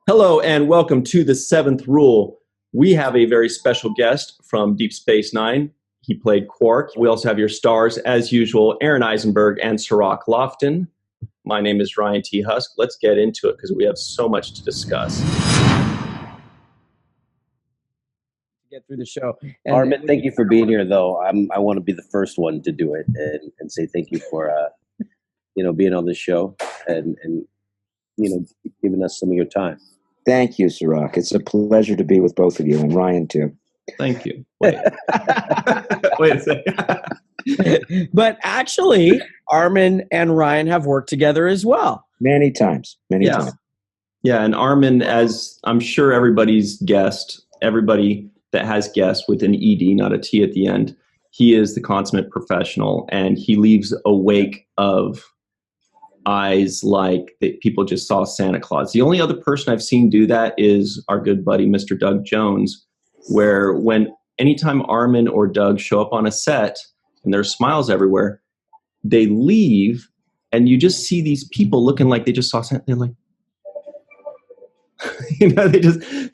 Hello and welcome to The Seventh Rule. We have a very special guest from Deep Space Nine. He played Quark. We also have your stars, as usual, Aaron Eisenberg and Sirach Lofton. My name is Ryan T. Husk. Let's get into it because we have so much to discuss. Get through the show. Armin, thank you for being here, though. I want to be the first one to do it and say thank you for being on the show and giving us some of your time. Thank you, Sirach. It's a pleasure to be with both of you, and Ryan too. Thank you. Wait a second. But actually, Armin and Ryan have worked together as well. Many times. Yeah, and Armin, as I'm sure everybody's guessed, everybody that has guessed with an ED, not a T at the end, he is the consummate professional, and he leaves a wake of eyes like that people just saw Santa Claus. The only other person I've seen do that is our good buddy, Mr. Doug Jones, where anytime Armin or Doug show up on a set and there's smiles everywhere, they leave and you just see these people looking like they just saw Santa. They're like,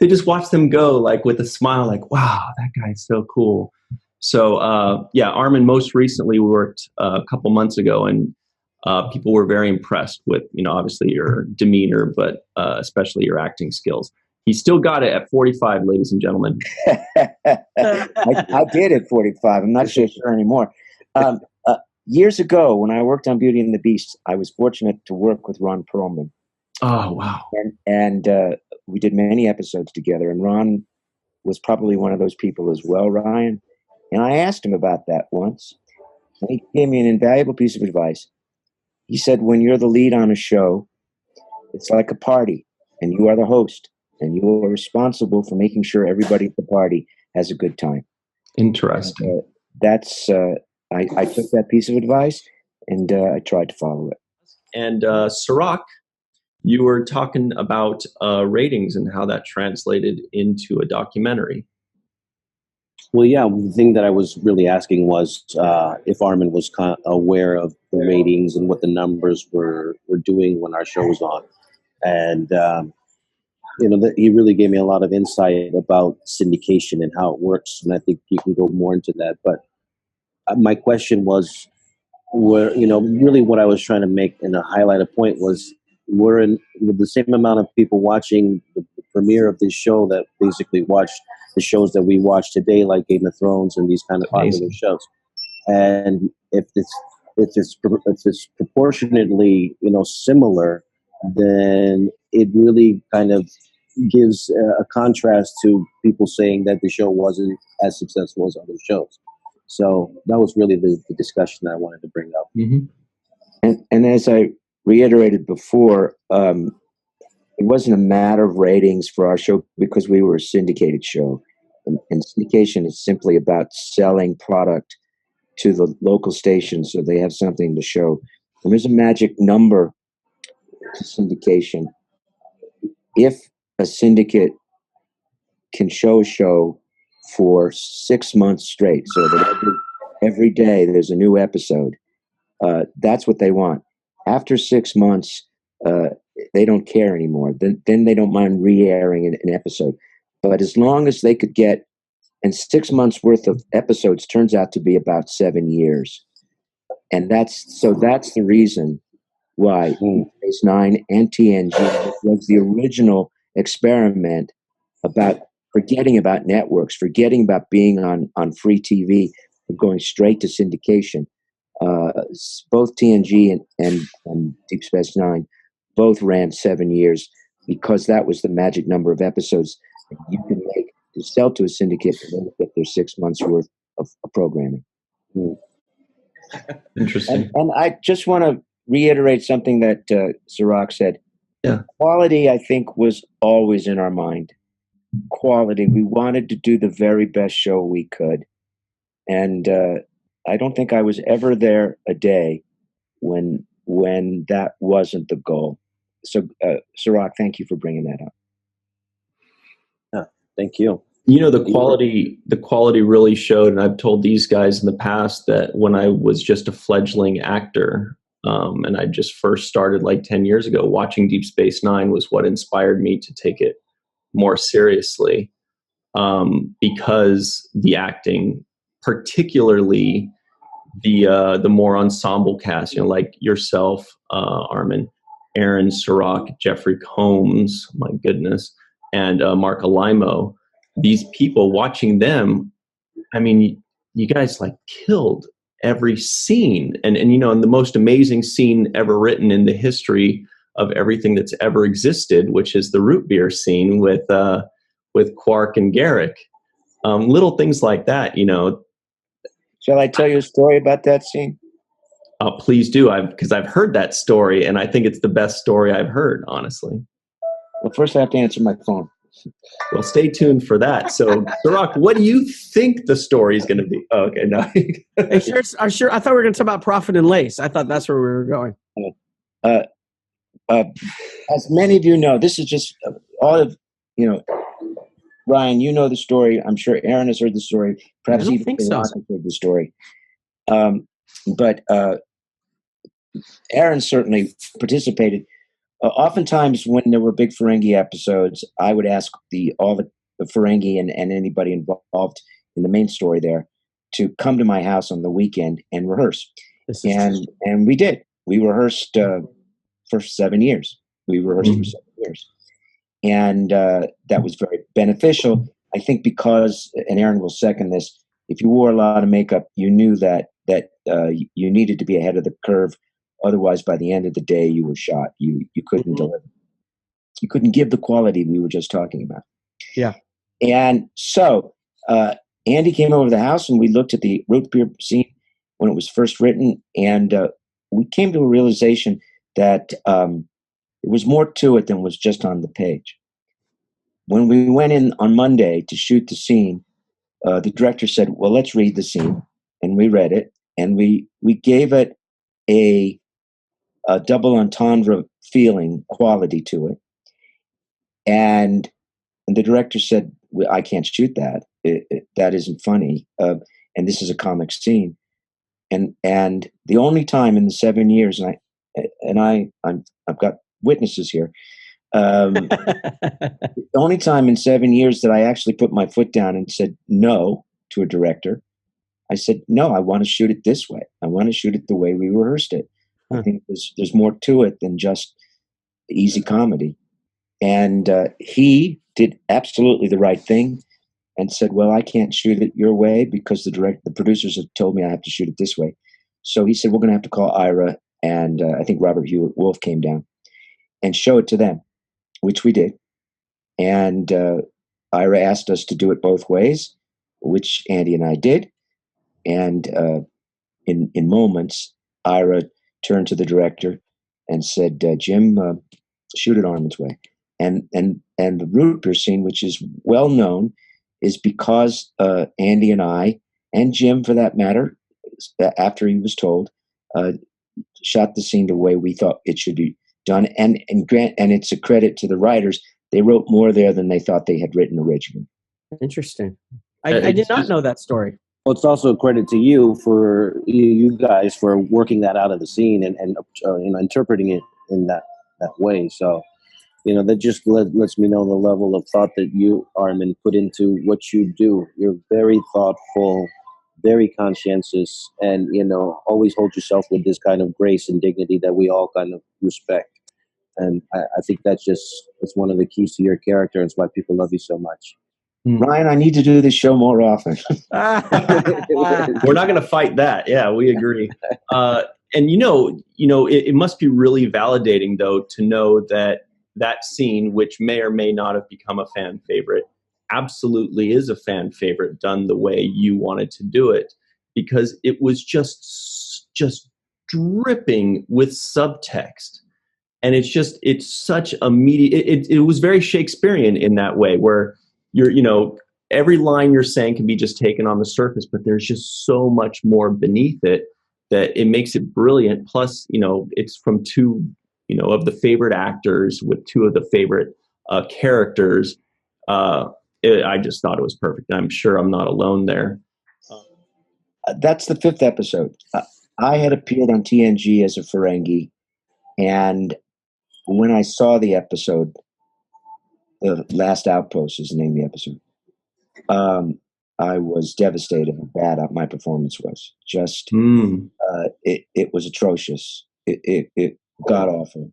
they just watch them go like with a smile, like, wow, that guy's so cool. So Armin most recently worked a couple months ago, and people were very impressed with, obviously your demeanor, but especially your acting skills. He still got it at 45, ladies and gentlemen. I did at 45. I'm not sure anymore. Years ago, when I worked on Beauty and the Beast, I was fortunate to work with Ron Perlman. Oh, wow. And we did many episodes together, and Ron was probably one of those people as well, Ryan. And I asked him about that once, and he gave me an invaluable piece of advice. He said, when you're the lead on a show, it's like a party, and you are the host, and you are responsible for making sure everybody at the party has a good time. Interesting. And, I took that piece of advice, and I tried to follow it. And Sirach, you were talking about ratings and how that translated into a documentary. Well, yeah, the thing that I was really asking was if Armin was aware of the ratings and what the numbers were doing when our show was on. And, he really gave me a lot of insight about syndication and how it works. And I think you can go more into that. But my question was, really what I was trying to make and highlight a point was, we're in with the same amount of people watching the premiere of this show that basically watched the shows that we watch today, like Game of Thrones and these kind of popular shows. And if it's proportionately similar, then it really kind of gives a contrast to people saying that the show wasn't as successful as other shows. So that was really the discussion that I wanted to bring up. Mm-hmm. And as I reiterated before, it wasn't a matter of ratings for our show because we were a syndicated show. And syndication is simply about selling product to the local stations so they have something to show. And there's a magic number to syndication. If a syndicate can show a show for 6 months straight, so that every day there's a new episode, that's what they want. After 6 months, they don't care anymore. Then they don't mind re-airing an episode. But as long as they could get, and 6 months worth of episodes turns out to be about 7 years. And that's the reason why Space Nine and TNG was the original experiment about forgetting about networks, forgetting about being on free TV, going straight to syndication. Both TNG and Deep Space Nine both ran 7 years because that was the magic number of episodes you can make to sell to a syndicate and then get their 6 months worth of programming. Interesting. And I just want to reiterate something that Sirach said. Yeah. Quality, I think, was always in our mind. Quality. We wanted to do the very best show we could. And I don't think I was ever there a day when that wasn't the goal. So, Sirach, thank you for bringing that up. Yeah, thank you. The quality really showed, and I've told these guys in the past that when I was just a fledgling actor, And I just first started like 10 years ago. Watching Deep Space Nine was what inspired me to take it more seriously, because the acting, particularly the more ensemble cast, like yourself, Armin, Aaron Sorock, Jeffrey Combs, my goodness, and Mark Alimo. These people, watching them, I mean, you guys like killed every scene, and and the most amazing scene ever written in the history of everything that's ever existed, which is the root beer scene with Quark and Garrick. Little things like that, Shall I tell you a story about that scene? Please do, because I've heard that story, and I think it's the best story I've heard, honestly. Well, first I have to answer my phone. Well, stay tuned for that. So, Sorock, what do you think the story is going to be? Oh, okay, no. Hey, sure. I thought we were going to talk about Profit and Lace. I thought that's where we were going. As many of you know, this is just all of, Ryan, you know the story. I'm sure Aaron has heard the story. Perhaps I don't even think so. Ron has heard the story. But Aaron certainly participated. Oftentimes, when there were big Ferengi episodes, I would ask all the Ferengi and anybody involved in the main story there to come to my house on the weekend and rehearse. And we did. We rehearsed for 7 years. We rehearsed for 7 years. And that was very beneficial, I think, because, and Aaron will second this, if you wore a lot of makeup, you knew that you needed to be ahead of the curve. Otherwise, by the end of the day, you were shot. You couldn't deliver. You couldn't give the quality we were just talking about. Yeah. And so Andy came over to the house, and we looked at the root beer scene when it was first written, and we came to a realization that there was more to it than was just on the page. When we went in on Monday to shoot the scene, the director said, well, let's read the scene. And we read it, and we gave it a double entendre feeling, quality to it. And the director said, well, I can't shoot that. That isn't funny. And this is a comic scene. And the only time in the 7 years, I've got witnesses here. The only time in 7 years that I actually put my foot down and said no to a director, I said, no, I want to shoot it this way. I want to shoot it the way we rehearsed it. I think there's more to it than just easy comedy. And he did absolutely the right thing and said, well, I can't shoot it your way because the producers have told me I have to shoot it this way. So he said, we're going to have to call Ira, and I think Robert Hewitt Wolf came down, and show it to them, which we did. And Ira asked us to do it both ways, which Andy and I did. And in moments, Ira turned to the director and said, Jim, shoot it Armin's way. And the root beer scene, which is well known, is because Andy and I, and Jim for that matter, after he was told, shot the scene the way we thought it should be done. And it's a credit to the writers. They wrote more there than they thought they had written originally. Interesting. I did not know that story. Well, it's also a credit to you for you guys for working that out of the scene and interpreting it in that way. So, that just lets me know the level of thought that you, Armin, put into what you do. You're very thoughtful, very conscientious, and always hold yourself with this kind of grace and dignity that we all kind of respect. And I think it's one of the keys to your character. It's why people love you so much. Ryan, I need to do this show more often. We're not going to fight that. Yeah, we agree. And it must be really validating, though, to know that scene, which may or may not have become a fan favorite, absolutely is a fan favorite done the way you wanted to do it, because it was just dripping with subtext. And it's such a it was very Shakespearean in that way, where every line you're saying can be just taken on the surface, but there's just so much more beneath it that it makes it brilliant. Plus, it's from two, of the favorite actors with two of the favorite characters. I just thought it was perfect. I'm sure I'm not alone there. That's the 5th episode. I had appeared on TNG as a Ferengi, and when I saw the episode, The Last Outpost is the name of the episode, I was devastated how bad my performance was. Just, it was atrocious. It got awful.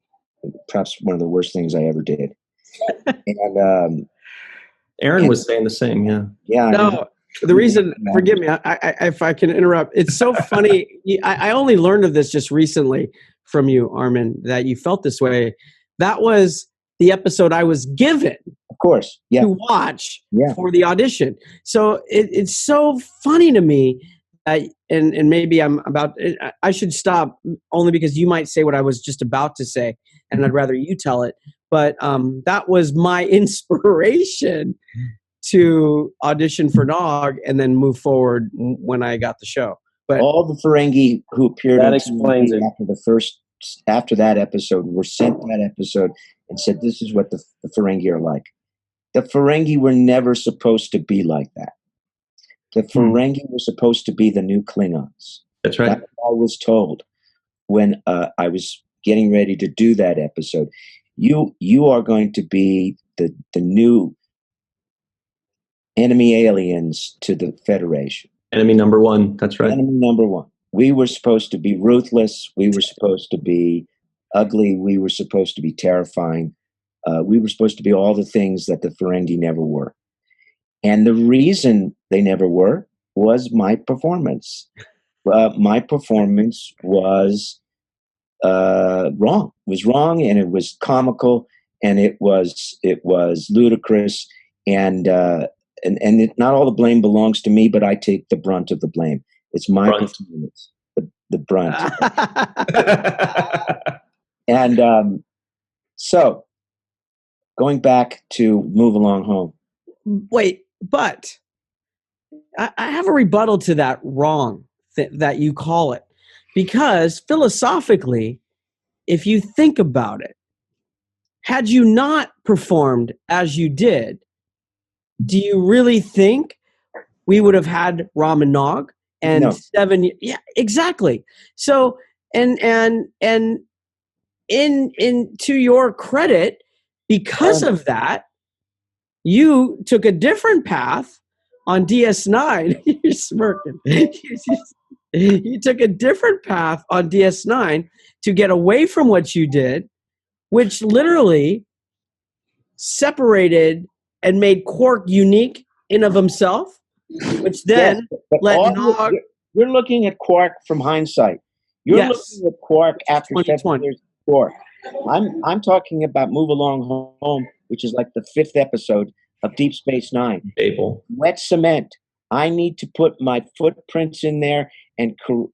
Perhaps one of the worst things I ever did. And Aaron was saying the same. Yeah. yeah, No, the reason, forgive me, if I can interrupt, it's so funny. I only learned of this just recently from you, Armin, that you felt this way. That was the episode I was given of course, yeah, to watch yeah. for the audition. So it's so funny to me that, and maybe I should stop only because you might say what I was just about to say, and I'd rather you tell it. But that was my inspiration to audition for Nog and then move forward when I got the show. But all the Ferengi who appeared That on explains TV it. after that episode were sent that episode and said, "This is what the Ferengi are like." The Ferengi were never supposed to be like that. The Ferengi were supposed to be the new Klingons. That's right. That's what I was told when I was getting ready to do that episode. You are going to be the new enemy aliens to the Federation. Enemy number one. That's right. Enemy number one. We were supposed to be ruthless. We were supposed to be ugly. We were supposed to be terrifying. We were supposed to be all the things that the Ferengi never were. And the reason they never were was my performance. My performance was wrong. It was wrong, and it was comical, and it was ludicrous, and not all the blame belongs to me, but I take the brunt of the blame. It's my performance, the brunt. And so, going back to Move Along Home. wait, but I have a rebuttal to that wrong that you call it, because philosophically, if you think about it, had you not performed as you did, do you really think we would have had Ram and Nog and No. 7 years? Yeah, exactly. So and in to your credit, because of that, you took a different path on DS9. You're smirking. You took a different path on DS9 to get away from what you did, which literally separated and made Quark unique in of himself, which then but let Nog. you're looking at Quark from hindsight. You're Yes. looking at Quark after 7 2020. years of Quark. I'm talking about Move Along Home, which is like the 5th episode of Deep Space Nine. Babel. Wet cement. I need to put my footprints in there and to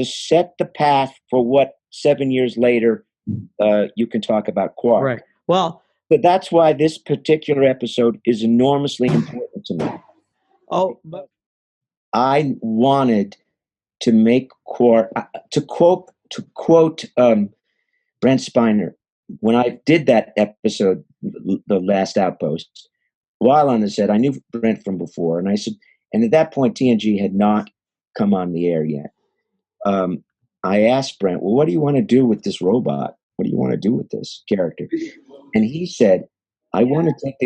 set the path for what 7 years later you can talk about Quark. Right. Well, But that's why this particular episode is enormously important to me. but I wanted to make Quark, to quote Brent Spiner, when I did that episode, The Last Outpost, while on the set, I knew Brent from before, and I said, and at that point, TNG had not come on the air yet. I asked Brent, well, what do you want to do with this robot? What do you want to do with this character? And he said, I want to take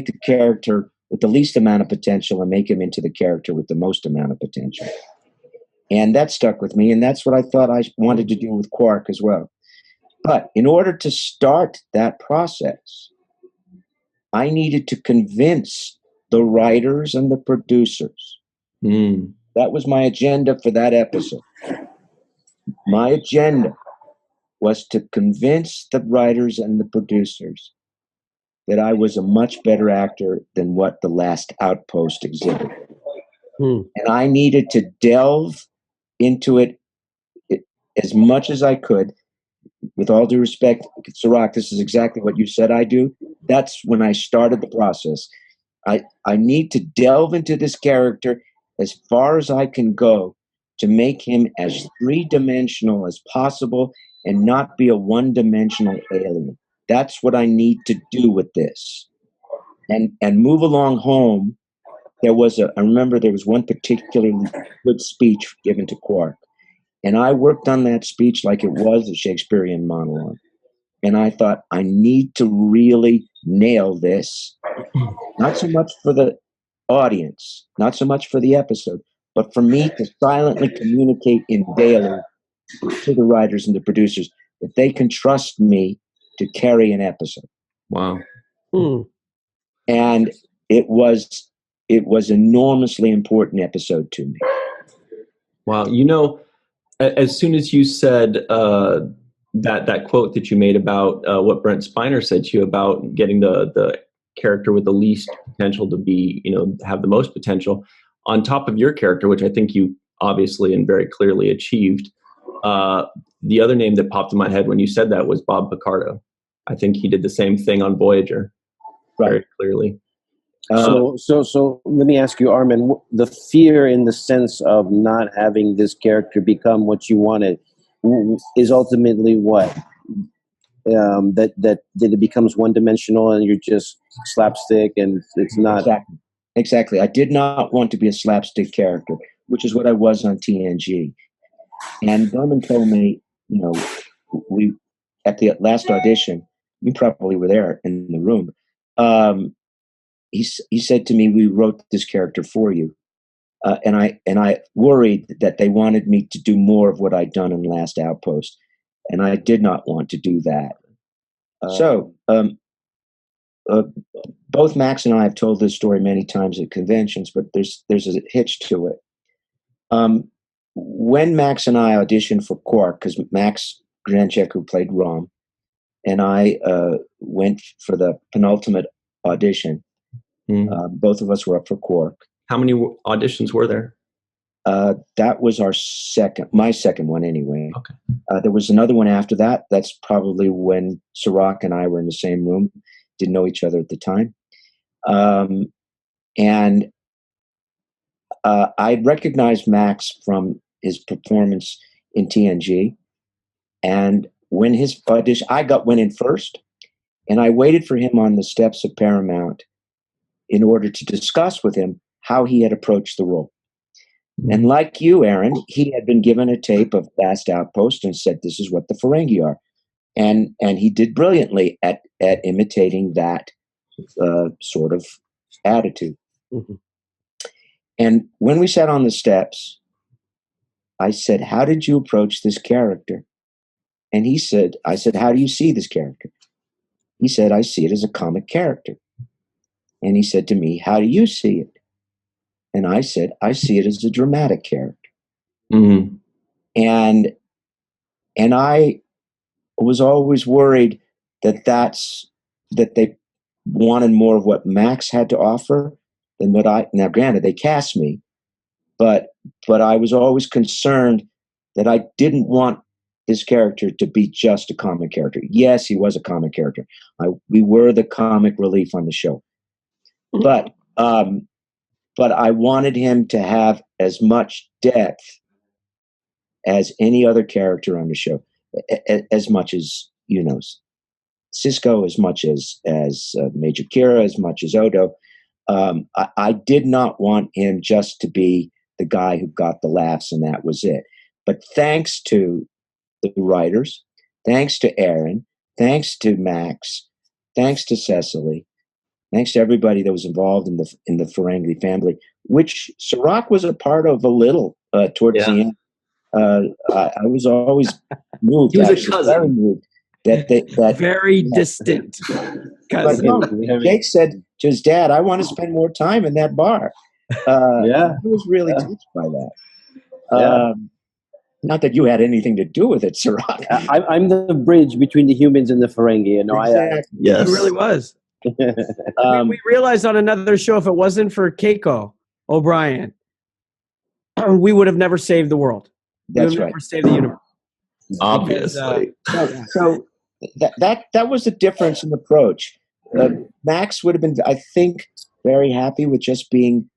the character with the least amount of potential and make him into the character with the most amount of potential. And that stuck with me, and that's what I thought I wanted to do with Quark as well. But in order to start that process, I needed to convince the writers and the producers. That was my agenda for that episode. My agenda was to convince the writers and the producers that I was a much better actor than what The Last Outpost exhibited. And I needed to delve into it as much as I could. With all due respect, Sirach, this is exactly what you said I do. That's when I started the process. I need to delve into this character as far as I can go to make him as three-dimensional as possible and not be a one-dimensional alien. That's what I need to do with this. And Move Along Home I remember there was one particularly good speech given to Quark. And I worked on that speech like it was a Shakespearean monologue. And I thought, I need to really nail this, not so much for the audience, not so much for the episode, but for me to silently communicate in daily to the writers and the producers that they can trust me to carry an episode. Wow. And it was enormously important episode to me. Wow. You know, as soon as you said that quote that you made about what Brent Spiner said to you about getting the character with the least potential to be, have the most potential on top of your character, which I think you obviously and very clearly achieved. The other name that popped in my head when you said that was Bob Picardo. I think he did the same thing on Voyager, very clearly. So let me ask you, Armin, the fear in the sense of not having this character become what you wanted is ultimately what? That it becomes one-dimensional and you're just slapstick and it's not... Exactly. I did not want to be a slapstick character, which is what I was on TNG. And Berman told me, we at the last audition, you probably were there in the room, he said to me, we wrote this character for you. And I worried that they wanted me to do more of what I'd done in Last Outpost. And I did not want to do that. Both Max and I have told this story many times at conventions, but there's a hitch to it. When Max and I auditioned for Quark, because Max Granchek, who played Rom, and I went for the penultimate audition, both of us were up for Quark. How many auditions were there? That was my second one anyway. Okay. There was another one after that. That's probably when Sirach and I were in the same room, didn't know each other at the time. And I recognized Max from his performance in TNG. And when his audition, went in first, and I waited for him on the steps of Paramount in order to discuss with him how he had approached the role. And like you, Aaron, he had been given a tape of Last Outpost and said, this is what the Ferengi are. And he did brilliantly at imitating that sort of attitude. Mm-hmm. And when we sat on the steps, I said, how did you approach this character? And I said, how do you see this character? He said, I see it as a comic character. And he said to me, how do you see it? And I said, I see it as a dramatic character. Mm-hmm. And I was always worried that they wanted more of what Max had to offer than now granted, they cast me, but I was always concerned that I didn't want this character to be just a comic character. Yes, he was a comic character. We were the comic relief on the show. But I wanted him to have as much depth as any other character on the show, as much as, Sisko, as much as Major Kira, as much as Odo. I did not want him just to be the guy who got the laughs and that was it. But thanks to the writers, thanks to Aaron, thanks to Max, thanks to Cecily, thanks to everybody that was involved in the Ferengi family, which Sirach was a part of a little towards the end. I was always moved. He was a cousin. Very moved that very distant cousin. No, Jake said to his dad, "I want to spend more time in that bar." I was really touched by that. Not that you had anything to do with it, Sirach. I'm the bridge between the humans and the Ferengi. Exactly. Yes, he really was. We realized on another show, if it wasn't for Keiko O'Brien, we would have never saved the world. That's right. Never saved the universe. Obviously. So that was the difference in approach. Max would have been, I think, very happy with just being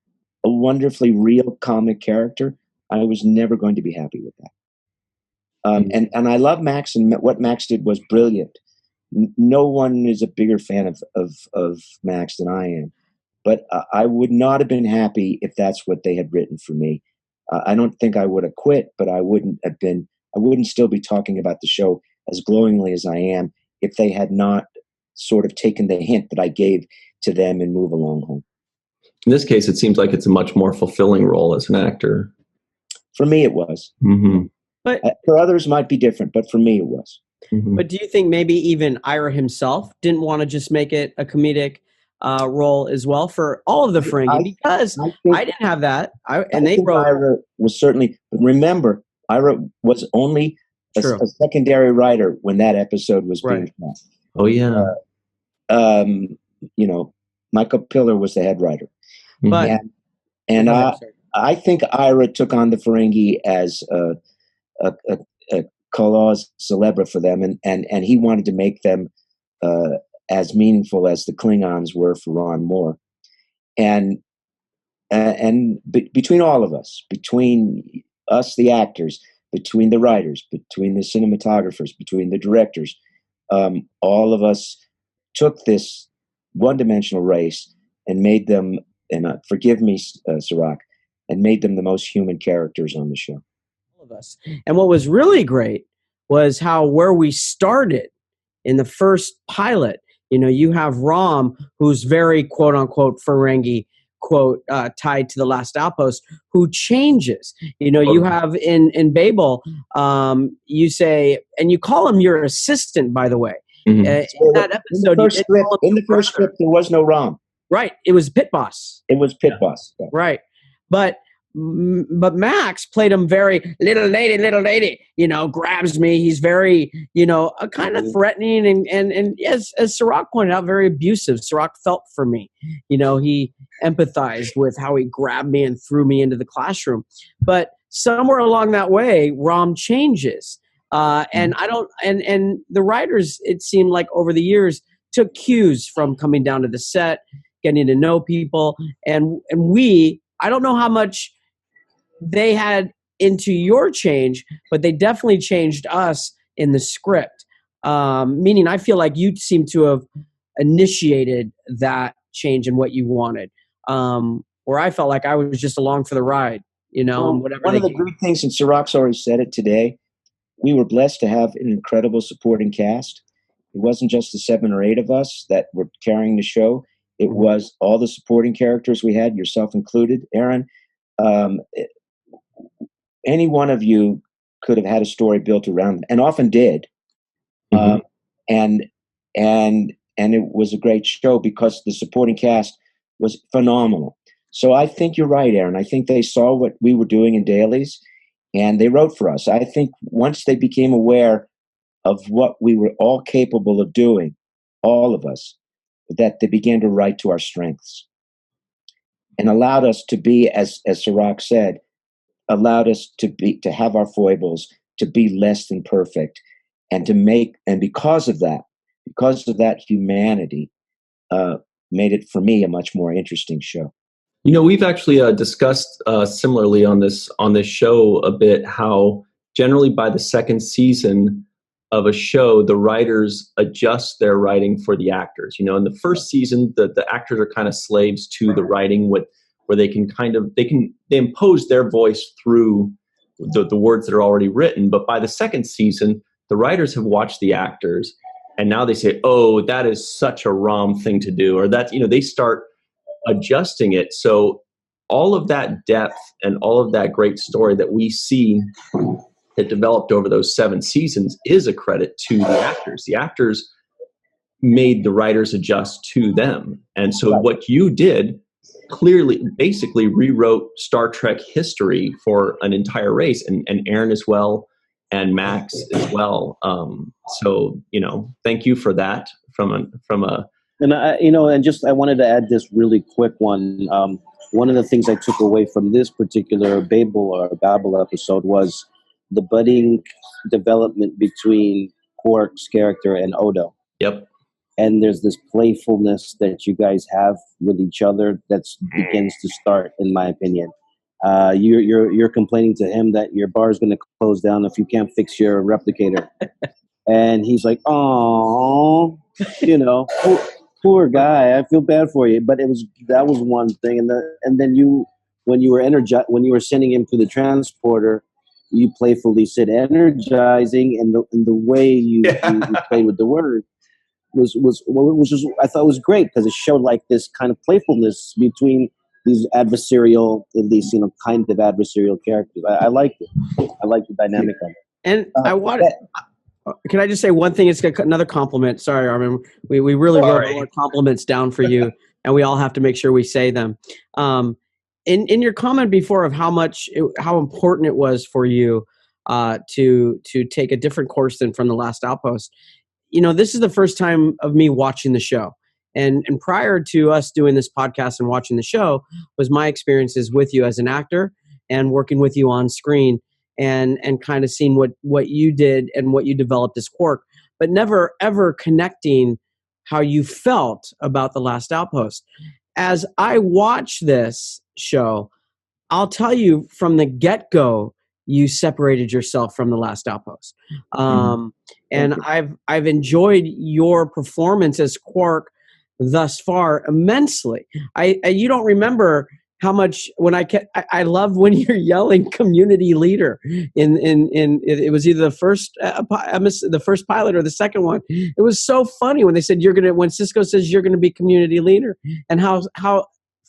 a wonderfully real comic character. I was never going to be happy with that. And I love Max, and what Max did was brilliant. No one is a bigger fan of Max than I am. but I would not have been happy if that's what they had written for me. I don't think I would have quit, but I wouldn't still be talking about the show as glowingly as I am if they had not sort of taken the hint that I gave to them in Move Along Home. In this case, it seems like it's a much more fulfilling role as an actor. For me, it was. Mm-hmm. But for others, might be different, but for me, it was. Mm-hmm. But do you think maybe even Ira himself didn't want to just make it a comedic role as well for all of the Ferengi? Because I didn't have that. Ira was certainly, but remember, Ira was only a secondary writer when that episode was being shot. Oh, yeah. You know, Michael Piller was the head writer. But, and I think Ira took on the Ferengi as a cause célèbre for them, and he wanted to make them as meaningful as the Klingons were for Ron Moore. And between all of us, between us, the actors, between the writers, between the cinematographers, between the directors, all of us took this one-dimensional race and made them, and forgive me, Sirach, and made them the most human characters on the show. All of us. And what was really great was where we started in the first pilot. You know, you have Rom, who's very quote unquote Ferengi, quote, tied to the last outpost, who changes. You know, you have in Babel, you say, and you call him your assistant, by the way. Mm-hmm. In that episode, in the first script, there was no Rom. Right. It was Pit Boss. It was Pit Boss. Yeah. Right. But Max played him very little lady, you know, grabs me. He's very, you know, kind of threatening and as Sirach pointed out, very abusive. Sirach felt for me. You know, he empathized with how he grabbed me and threw me into the classroom. But somewhere along that way, Rom changes. And the writers, it seemed like over the years, took cues from coming down to the set, getting to know people. And I don't know how much they had into your change, but they definitely changed us in the script. Meaning I feel like you seem to have initiated that change in what you wanted. Where I felt like I was just along for the ride, you know, and whatever. One of the great things, and Sirach's already said it today, we were blessed to have an incredible supporting cast. It wasn't just the 7 or 8 of us that were carrying the show. It was all the supporting characters we had, yourself included, Aaron. Any one of you could have had a story built around them, and often did. And it was a great show because the supporting cast was phenomenal. So I think you're right, Aaron. I think they saw what we were doing in dailies, and they wrote for us. I think once they became aware of what we were all capable of doing, all of us, that they began to write to our strengths and allowed us to be, as Sirach said, allowed us to have our foibles, to be less than perfect, and because of that humanity, made it for me a much more interesting show. You know, we've actually discussed similarly on this show a bit how generally by the second season of a show, the writers adjust their writing for the actors. You know, in the first season, the actors are kind of slaves to the writing, where they impose their voice through the words that are already written. But by the second season, the writers have watched the actors, and now they say, "Oh, that is such a Rom thing to do," or that, you know, they start adjusting it. So all of that depth and all of that great story that we see that developed over those 7 seasons is a credit to the actors. The actors made the writers adjust to them. And so what you did clearly basically rewrote Star Trek history for an entire race, and Aaron as well, and Max as well. So, you know, thank you for that from a And I wanted to add this really quick one. One of the things I took away from this particular Babel episode was the budding development between Quark's character and Odo. Yep. And there's this playfulness that you guys have with each other that begins to start, in my opinion. You're complaining to him that your bar is going to close down if you can't fix your replicator, and he's like, "Oh, you know." Poor guy. I feel bad for you, but that was one thing, and then when you were sending him to the transporter, you playfully said energizing, and the way you played with the word was just, I thought was great, because it showed like this kind of playfulness between these adversarial, at least kind of adversarial characters. I liked it. I liked the dynamic of it. And I wanted. Can I just say one thing? It's another compliment. Sorry, Armin. We really wrote all our compliments down for you, and we all have to make sure we say them. In your comment before of how important it was for you to take a different course than from The Last Outpost. This is the first time of me watching the show, and prior to us doing this podcast and watching the show was my experiences with you as an actor and working with you on screen. And kind of seeing what you did and what you developed as Quark, but never ever connecting how you felt about The Last Outpost. As I watch this show, I'll tell you from the get-go, you separated yourself from The Last Outpost. And I've enjoyed your performance as Quark thus far immensely. You don't remember how much when I love when you're yelling community leader in it was either the first pilot or the second one. It was so funny when they said when Cisco says you're gonna be community leader, and how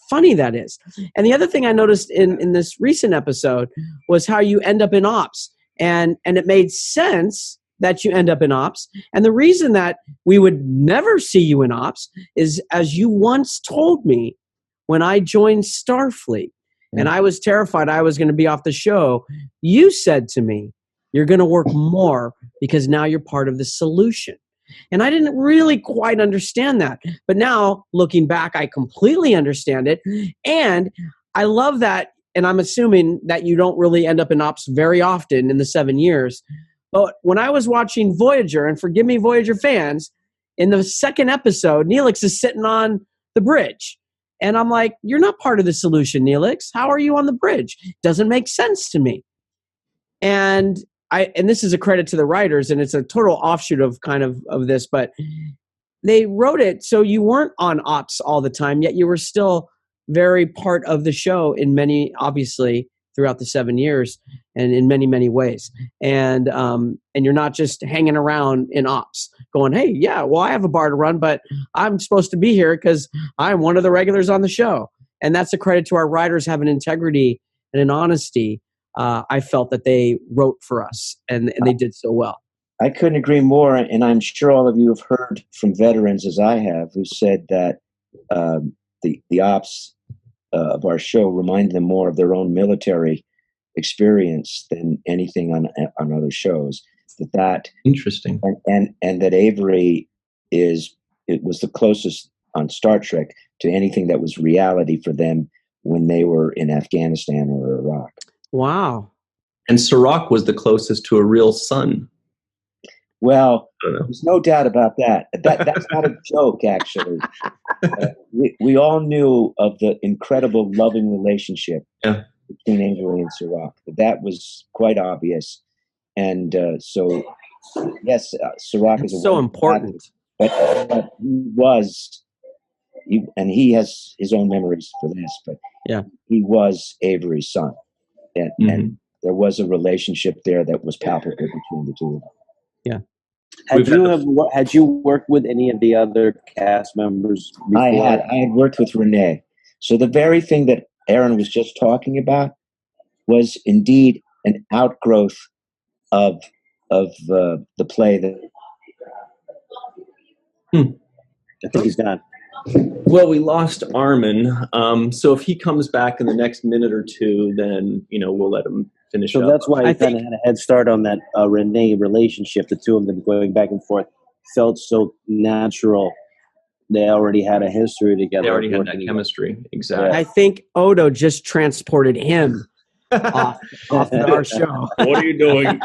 funny that is. And the other thing I noticed in this recent episode was how you end up in ops, and it made sense that you end up in ops. And the reason that we would never see you in ops is, as you once told me, when I joined Starfleet and I was terrified I was going to be off the show, you said to me, you're going to work more because now you're part of the solution. And I didn't really quite understand that. But now, looking back, I completely understand it. And I love that. And I'm assuming that you don't really end up in ops very often in the 7 years. But when I was watching Voyager, and forgive me, Voyager fans, in the second episode, Neelix is sitting on the bridge. And I'm like, you're not part of the solution, Neelix. How are you on the bridge? Doesn't make sense to me. And this is a credit to the writers, and it's a total offshoot of kind of this, but they wrote it so you weren't on ops all the time, yet you were still very part of the show in many, obviously, throughout the 7 years, and in many, many ways. And you're not just hanging around in ops going, hey, yeah, well, I have a bar to run, but I'm supposed to be here because I'm one of the regulars on the show. And that's a credit to our writers having integrity and an honesty. I felt that they wrote for us, and they did so well. I couldn't agree more. And I'm sure all of you have heard from veterans, as I have, who said that the ops of our show remind them more of their own military experience than anything on other shows. That Interesting. And that Avery was the closest on Star Trek to anything that was reality for them when they were in Afghanistan or Iraq. Wow. And Sirach was the closest to a real son. Well, there's no doubt about that. That's not a joke, actually. We all knew of the incredible loving relationship between Avery and Sirach. That was quite obvious. And so, yes, Sirach is so important. But he has his own memories for this, but he was Avery's son. And there was a relationship there that was palpable between the two of them. Yeah. Had you worked with any of the other cast members before? I had worked with Renee. So the very thing that Aaron was just talking about was indeed an outgrowth of the play that I think he's gone. Well, we lost Armin. So if he comes back in the next minute or two, then we'll let him finish up. So that's why I kind of had a head start on that Renee relationship. The two of them going back and forth felt so natural. They already had a history together. They already had that chemistry. Exactly. I think Odo just transported him off our show. What are you doing?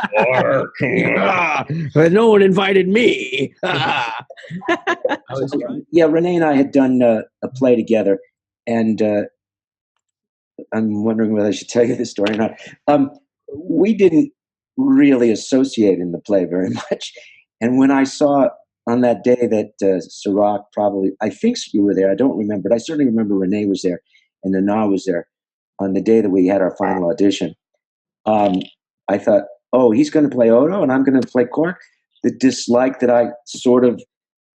But no one invited me. Yeah, Renee and I had done a play together, and I'm wondering whether I should tell you this story or not. We didn't really associate in the play very much, and when I saw on that day that Sirach probably, I think you were there. I don't remember, but I certainly remember Renee was there and Nana was there on the day that we had our final audition. I thought, oh, he's going to play Odo and I'm going to play Quark. The dislike that I sort of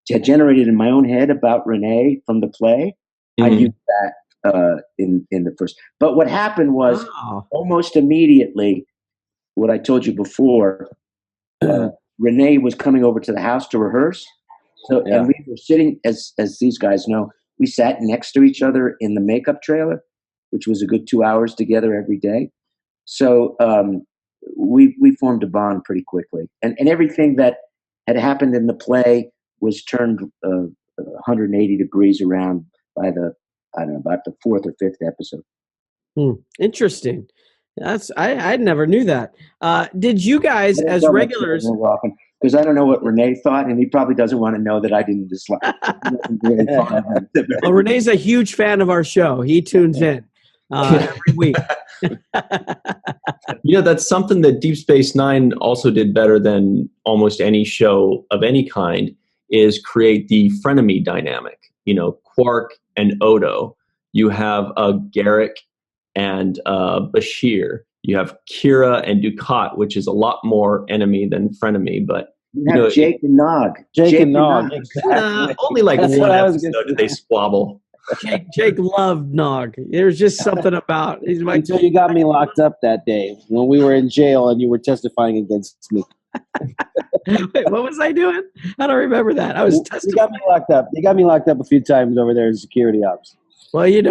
had generated in my own head about Renee from the play, I used that in the first. But what happened was almost immediately, what I told you before, Renee was coming over to the house to rehearse. So, and we were sitting, as these guys know, we sat next to each other in the makeup trailer, which was a good 2 hours together every day. So we formed a bond pretty quickly. And everything that had happened in the play was turned 180 degrees around by about the fourth or fifth episode. Interesting. I never knew that. Did you guys, as regulars, because I don't know what Renee thought, and he probably doesn't want to know that I didn't dislike. Well, Renee's a huge fan of our show. He tunes in every week. That's something that Deep Space Nine also did better than almost any show of any kind, is create the frenemy dynamic. Quark and Odo. You have Garrick and Bashir. You have Kira and Dukat, which is a lot more enemy than frenemy. But you have Jake and Nog. Jake and Nog. Only like one episode did they squabble. Jake loved Nog. There's just something about until you got me locked up that day when we were in jail and you were testifying against me. Wait, what was I doing? I don't remember that. I was testifying. You got me locked up. You got me locked up a few times over there in security ops. Well, you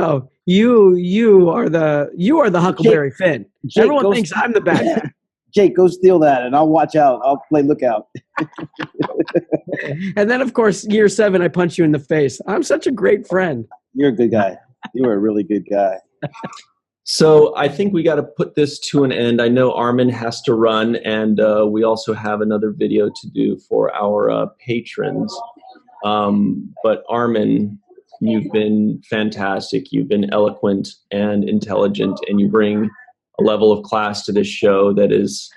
are the Huckleberry Finn. Everyone thinks I'm the bad guy. Jake, go steal that, and I'll watch out. I'll play lookout. And then, of course, year 7, I punch you in the face. I'm such a great friend. You're a good guy. You are a really good guy. So I think we got to put this to an end. I know Armin has to run, and we also have another video to do for our patrons. But Armin, you've been fantastic. You've been eloquent and intelligent, and you bring a level of class to this show that has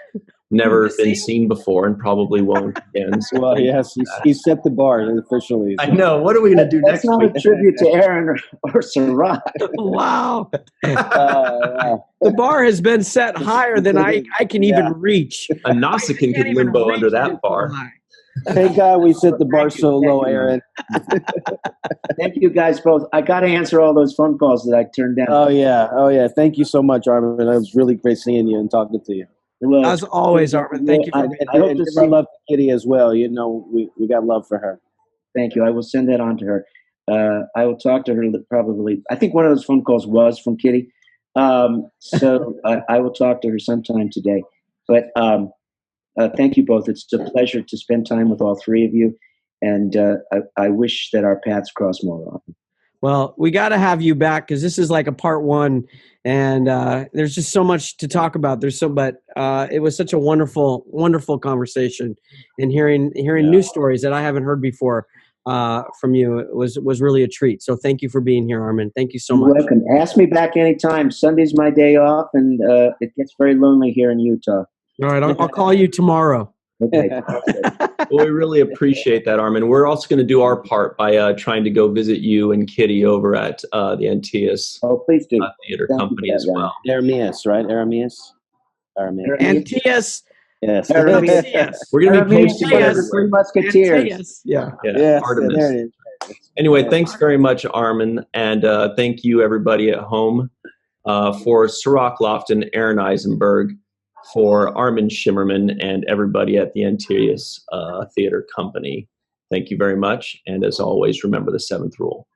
never been seen before and probably won't again. So well, yes, he set the bar officially. So. I know. What are we going to do next week? That's not a tribute to Aaron or Sarai. Wow. The bar has been set higher than I can even reach. A Nausicaan could limbo under that bar. Thank God we set the bar so low, Aaron. Thank you guys both. I got to answer all those phone calls that I turned down. Oh yeah. Thank you so much, Armin. It was really great seeing you and talking to you. As always, Armin. Thank you. I hope to see love to Kitty as well. We got love for her. Thank you. I will send that on to her. I will talk to her probably. I think one of those phone calls was from Kitty. So I will talk to her sometime today. But thank you both. It's a pleasure to spend time with all three of you. And I wish that our paths cross more often. Well, we got to have you back because this is like a part 1, and there's just so much to talk about. But it was such a wonderful, wonderful conversation, and hearing new stories that I haven't heard before from you was really a treat. So thank you for being here, Armin. Thank you so much. You're welcome. Ask me back anytime. Sunday's my day off, and it gets very lonely here in Utah. All right, I'll call you tomorrow. Okay. Well, we really appreciate that, Armin. We're also going to do our part by trying to go visit you and Kitty over at the Antaeus please do. Theater Company as well. Arameus, right? Arameus. Antaeus. Yes. We're going to be posting Antaeus. Three Musketeers. Yeah. Artemis. There it is. Anyway, thanks very much, Armin, and thank you, everybody at home, for Sirach Lofton, Aaron Eisenberg, for Armin Shimerman, and everybody at the Antaeus Theater Company. Thank you very much, and as always, remember the 7th rule.